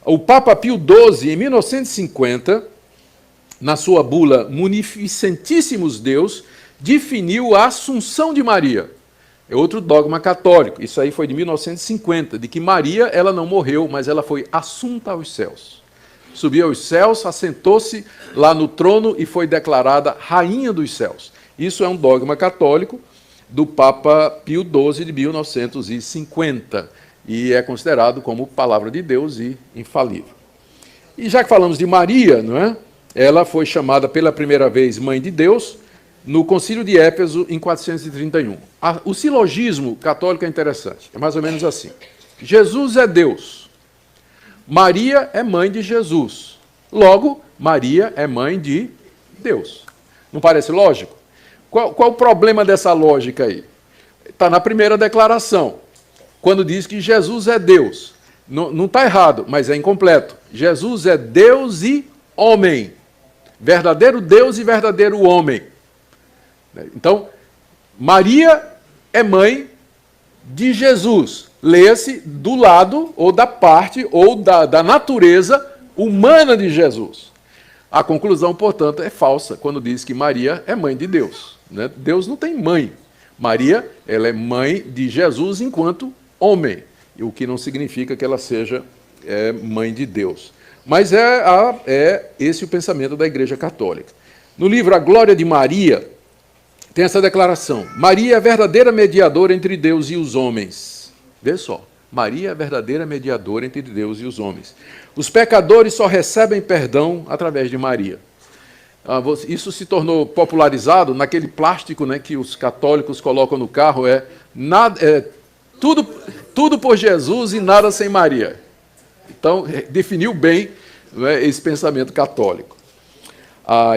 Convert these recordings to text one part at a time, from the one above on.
O Papa Pio XII, em 1950, na sua bula Munificentíssimos Deus, definiu a Assunção de Maria. É outro dogma católico. Isso aí foi de 1950, de que Maria ela não morreu, mas ela foi assunta aos céus. Subiu aos céus, assentou-se lá no trono e foi declarada Rainha dos Céus. Isso é um dogma católico do Papa Pio XII de 1950 e é considerado como palavra de Deus e infalível. E já que falamos de Maria, não é? Ela foi chamada pela primeira vez Mãe de Deus no Concílio de Éfeso em 431. O silogismo católico é interessante, é mais ou menos assim. Jesus é Deus. Maria é mãe de Jesus. Logo, Maria é mãe de Deus. Não parece lógico? Qual o problema dessa lógica aí? Está na primeira declaração, quando diz que Jesus é Deus. Não está errado, mas é incompleto. Jesus é Deus e homem. Verdadeiro Deus e verdadeiro homem. Então, Maria é mãe de Jesus. Leia-se do lado, ou da parte, ou da natureza humana de Jesus. A conclusão, portanto, é falsa quando diz que Maria é mãe de Deus. Né? Deus não tem mãe. Maria, ela é mãe de Jesus enquanto homem, o que não significa que ela seja mãe de Deus. Mas é esse o pensamento da Igreja Católica. No livro A Glória de Maria, tem essa declaração: Maria é a verdadeira mediadora entre Deus e os homens. Vê só, Maria é a verdadeira mediadora entre Deus e os homens. Os pecadores só recebem perdão através de Maria. Isso se tornou popularizado naquele plástico, né, que os católicos colocam no carro, tudo por Jesus e nada sem Maria. Então, definiu bem, né, esse pensamento católico.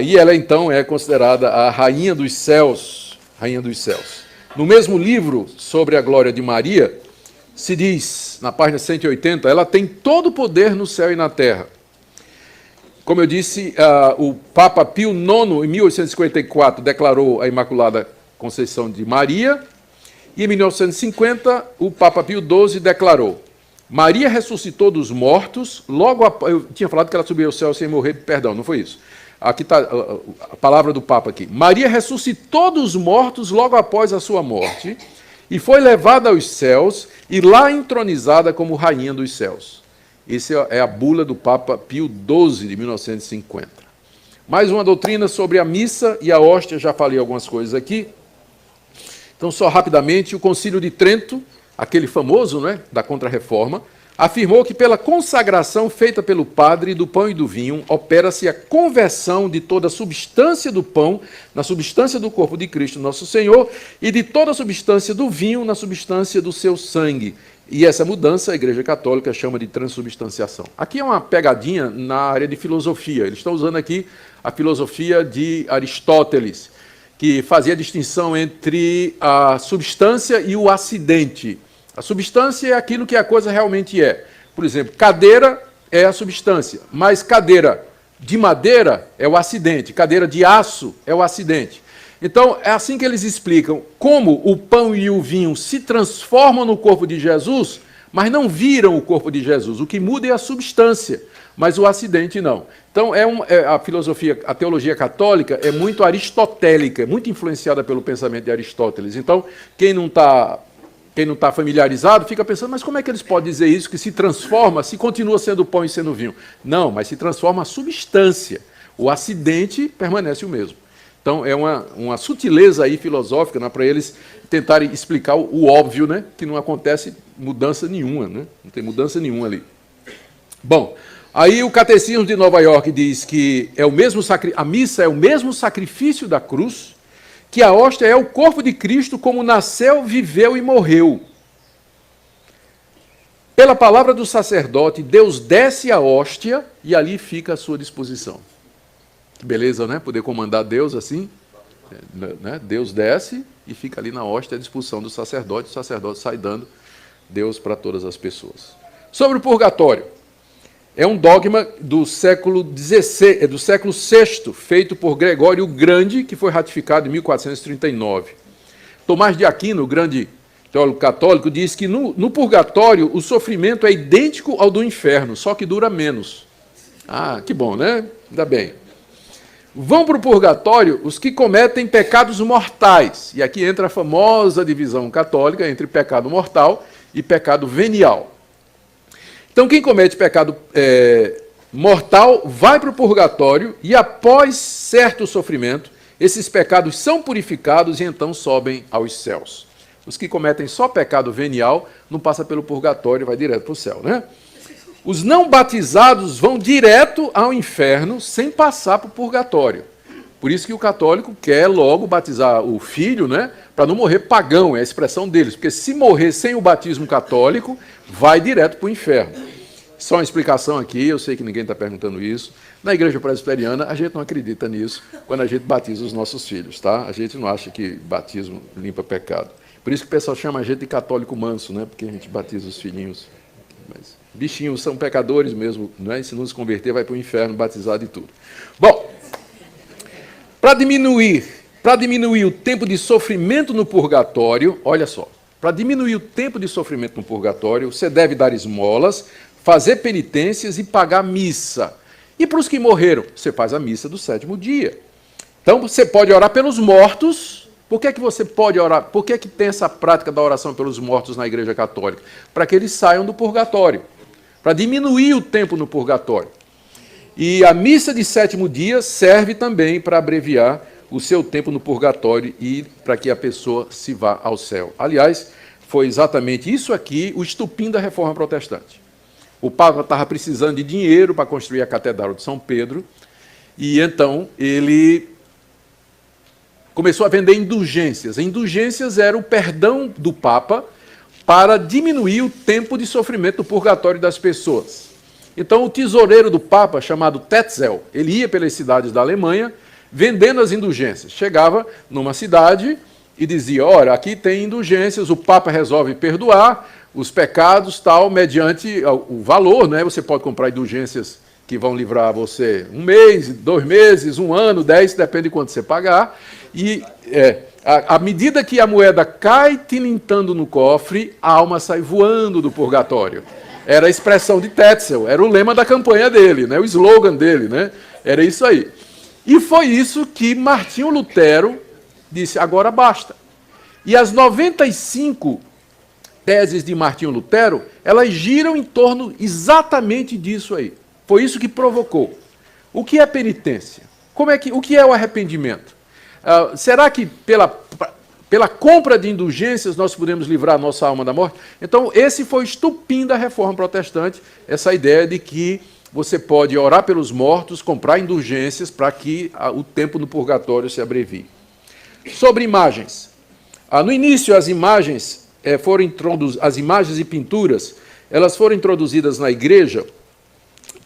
E ela, então, é considerada a Rainha dos Céus. Rainha dos Céus. No mesmo livro sobre a glória de Maria, se diz, na página 180, ela tem todo o poder no céu e na terra. Como eu disse, o Papa Pio IX, em 1854, declarou a Imaculada Conceição de Maria, e em 1950, o Papa Pio XII declarou: Maria ressuscitou dos mortos, eu tinha falado que ela subiu ao céu sem morrer, perdão, não foi isso. Aqui está a palavra do Papa aqui. Maria ressuscitou dos mortos logo após a sua morte e foi levada aos céus e lá entronizada como Rainha dos Céus. Essa é a bula do Papa Pio XII, de 1950. Mais uma doutrina sobre a missa e a hóstia, já falei algumas coisas aqui. Então, só rapidamente, o Concílio de Trento, aquele famoso, né, da Contra-Reforma, afirmou que pela consagração feita pelo padre do pão e do vinho, opera-se a conversão de toda a substância do pão na substância do corpo de Cristo nosso Senhor e de toda a substância do vinho na substância do seu sangue. E essa mudança a Igreja Católica chama de transubstanciação. Aqui é uma pegadinha na área de filosofia. Eles estão usando aqui a filosofia de Aristóteles, que fazia a distinção entre a substância e o acidente. A substância é aquilo que a coisa realmente é. Por exemplo, cadeira é a substância, mas cadeira de madeira é o acidente, cadeira de aço é o acidente. Então, é assim que eles explicam como o pão e o vinho se transformam no corpo de Jesus, mas não viram o corpo de Jesus. O que muda é a substância, mas o acidente não. Então, a filosofia, a teologia católica é muito aristotélica, muito influenciada pelo pensamento de Aristóteles. Então, quem não está familiarizado fica pensando, mas como é que eles podem dizer isso, que se transforma, se continua sendo pão e sendo vinho? Não, mas se transforma a substância. O acidente permanece o mesmo. Então, é uma sutileza aí filosófica, né, para eles tentarem explicar o óbvio, né, que não acontece mudança nenhuma, né? Não tem mudança nenhuma ali. Bom, aí o Catecismo de Nova York diz que a missa é o mesmo sacrifício da cruz, que a hóstia é o corpo de Cristo como nasceu, viveu e morreu. Pela palavra do sacerdote, Deus desce a hóstia e ali fica à sua disposição. Que beleza, né? Poder comandar Deus assim. Né? Deus desce e fica ali na hóstia à disposição do sacerdote. O sacerdote sai dando Deus para todas as pessoas. Sobre o purgatório. É um dogma do século VI, feito por Gregório o Grande, que foi ratificado em 1439. Tomás de Aquino, o grande teólogo católico, diz que no purgatório o sofrimento é idêntico ao do inferno, só que dura menos. Ah, que bom, né? Ainda bem. Vão para o purgatório os que cometem pecados mortais. E aqui entra a famosa divisão católica entre pecado mortal e pecado venial. Então, quem comete pecado mortal vai para o purgatório e, após certo sofrimento, esses pecados são purificados e então sobem aos céus. Os que cometem só pecado venial não passam pelo purgatório e vai direto para o céu, né? Os não batizados vão direto ao inferno sem passar para o purgatório. Por isso que o católico quer logo batizar o filho, né, para não morrer pagão, é a expressão deles. Porque se morrer sem o batismo católico, vai direto para o inferno. Só uma explicação aqui, eu sei que ninguém está perguntando isso. Na igreja presbiteriana, a gente não acredita nisso quando a gente batiza os nossos filhos, tá? A gente não acha que batismo limpa pecado. Por isso que o pessoal chama a gente de católico manso, né, porque a gente batiza os filhinhos. Mas bichinhos são pecadores mesmo, não é? Se não se converter, vai para o inferno, batizado e tudo. Bom, para diminuir o tempo de sofrimento no purgatório, olha só, para diminuir o tempo de sofrimento no purgatório, você deve dar esmolas, fazer penitências e pagar missa. E para os que morreram, você faz a missa do 7º dia. Então, você pode orar pelos mortos. Por que é que você pode orar? Por que é que tem essa prática da oração pelos mortos na Igreja Católica? Para que eles saiam do purgatório, para diminuir o tempo no purgatório. E a missa de 7º dia serve também para abreviar o seu tempo no purgatório e para que a pessoa se vá ao céu. Aliás, foi exatamente isso aqui o estupim da Reforma Protestante. O Papa estava precisando de dinheiro para construir a Catedral de São Pedro, e então ele começou a vender indulgências. Indulgências era o perdão do Papa para diminuir o tempo de sofrimento do purgatório das pessoas. Então, o tesoureiro do Papa, chamado Tetzel, ele ia pelas cidades da Alemanha vendendo as indulgências. Chegava numa cidade e dizia, olha, aqui tem indulgências, o Papa resolve perdoar os pecados, tal, mediante o valor, né? Você pode comprar indulgências que vão livrar você 1 mês, 2 meses, 1 ano, 10, depende de quanto você pagar. E à medida que a moeda cai tilintando no cofre, a alma sai voando do purgatório. Era a expressão de Tetzel, era o lema da campanha dele, né? O slogan dele, né? Era isso aí. E foi isso que Martinho Lutero disse, agora basta. E as 95 teses de Martinho Lutero, elas giram em torno exatamente disso aí. Foi isso que provocou. O que é penitência? O que é o arrependimento? Será que pela compra de indulgências nós podemos livrar a nossa alma da morte? Então, esse foi o estupim da Reforma Protestante, essa ideia de que você pode orar pelos mortos, comprar indulgências para que o tempo no purgatório se abrevie. Sobre imagens. No início, as imagens as imagens e pinturas, elas foram introduzidas na igreja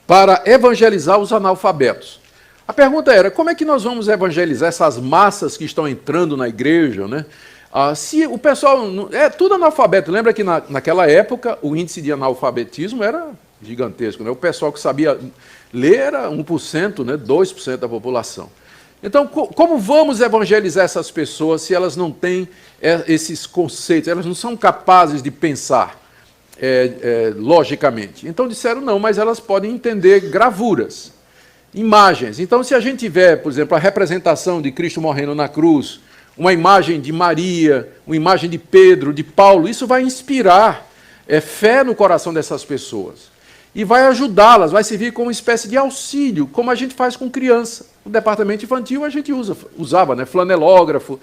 para evangelizar os analfabetos. A pergunta era, como é que nós vamos evangelizar essas massas que estão entrando na igreja, né? Se o pessoal... É tudo analfabeto. Lembra que naquela época o índice de analfabetismo era gigantesco, né? O pessoal que sabia ler era 1%, né? 2% da população. Então, como vamos evangelizar essas pessoas se elas não têm esses conceitos, elas não são capazes de pensar logicamente? Então disseram, não, mas elas podem entender gravuras, imagens. Então, se a gente tiver, por exemplo, a representação de Cristo morrendo na cruz, uma imagem de Maria, uma imagem de Pedro, de Paulo, isso vai inspirar fé no coração dessas pessoas. E vai ajudá-las, vai servir como uma espécie de auxílio, como a gente faz com criança. No departamento infantil a gente usava, né, flanelógrafo,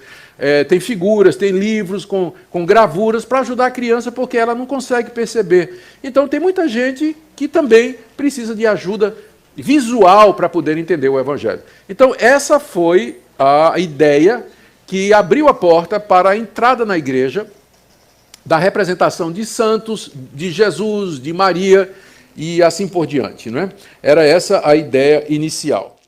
tem figuras, tem livros com gravuras para ajudar a criança, porque ela não consegue perceber. Então tem muita gente que também precisa de ajuda visual para poder entender o Evangelho. Então essa foi a ideia que abriu a porta para a entrada na igreja da representação de santos, de Jesus, de Maria, e assim por diante, não é? Era essa a ideia inicial.